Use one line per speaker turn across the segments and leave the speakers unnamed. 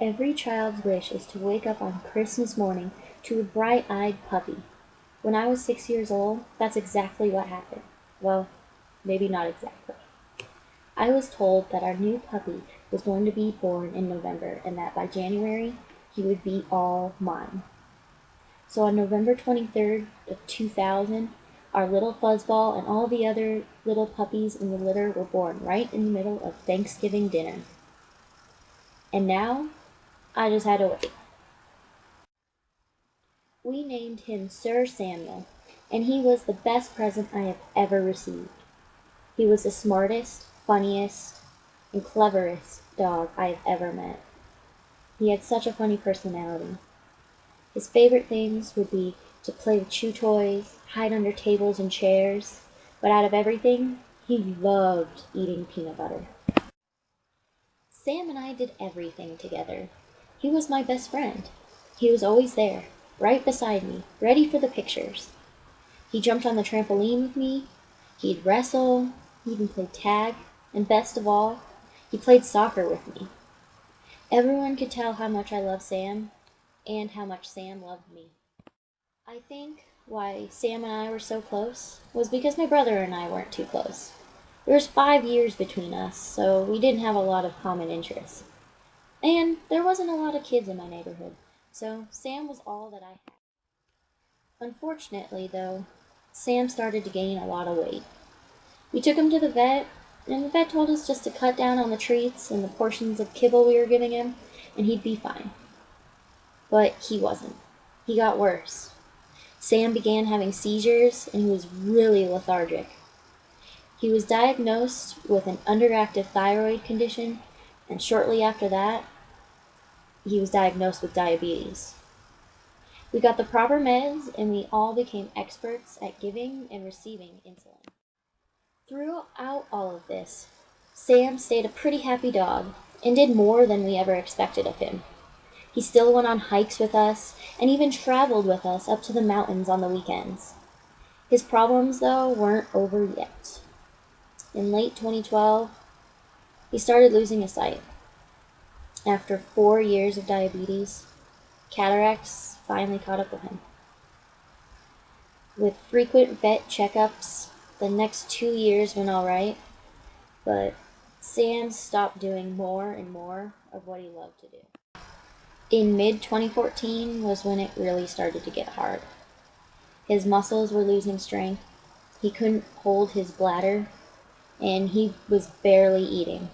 Every child's wish is to wake up on Christmas morning to a bright-eyed puppy. When I was 6 years old, that's exactly what happened. Well, maybe not exactly. I was told that our new puppy was going to be born in November and that by January he would be all mine. So on November 23rd of 2000, our little fuzzball and all the other little puppies in the litter were born right in the middle of Thanksgiving dinner. And now, I just had to wait. We named him Sir Samuel, and he was the best present I have ever received. He was the smartest, funniest, and cleverest dog I have ever met. He had such a funny personality. His favorite things would be to play with chew toys, hide under tables and chairs, but out of everything, he loved eating peanut butter. Sam and I did everything together. He was my best friend. He was always there, right beside me, ready for the pictures. He jumped on the trampoline with me, he'd wrestle, he even played tag, and best of all, he played soccer with me. Everyone could tell how much I loved Sam, and how much Sam loved me. I think why Sam and I were so close was because my brother and I weren't too close. There was 5 years between us, so we didn't have a lot of common interests. And there wasn't a lot of kids in my neighborhood, so Sam was all that I had. Unfortunately, though, Sam started to gain a lot of weight. We took him to the vet, and the vet told us just to cut down on the treats and the portions of kibble we were giving him, and he'd be fine. But he wasn't. He got worse. Sam began having seizures, and he was really lethargic. He was diagnosed with an underactive thyroid condition, and shortly after that, he was diagnosed with diabetes. We got the proper meds, and we all became experts at giving and receiving insulin. Throughout all of this, Sam stayed a pretty happy dog, and did more than we ever expected of him. He still went on hikes with us, and even traveled with us up to the mountains on the weekends. His problems, though, weren't over yet. In late 2012, he started losing his sight. After 4 years of diabetes, cataracts finally caught up with him. With frequent vet checkups, the next 2 years went all right, but Sam stopped doing more and more of what he loved to do. In mid-2014 was when it really started to get hard. His muscles were losing strength, he couldn't hold his bladder, and he was barely eating.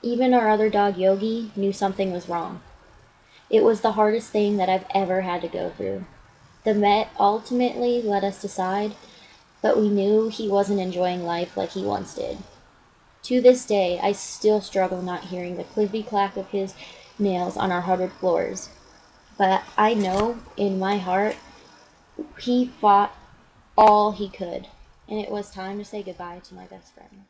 Even our other dog, Yogi, knew something was wrong. It was the hardest thing that I've ever had to go through. The vet ultimately let us decide, but we knew he wasn't enjoying life like he once did. To this day, I still struggle not hearing the clickety-clack of his nails on our hardwood floors. But I know, in my heart, he fought all he could, and it was time to say goodbye to my best friend.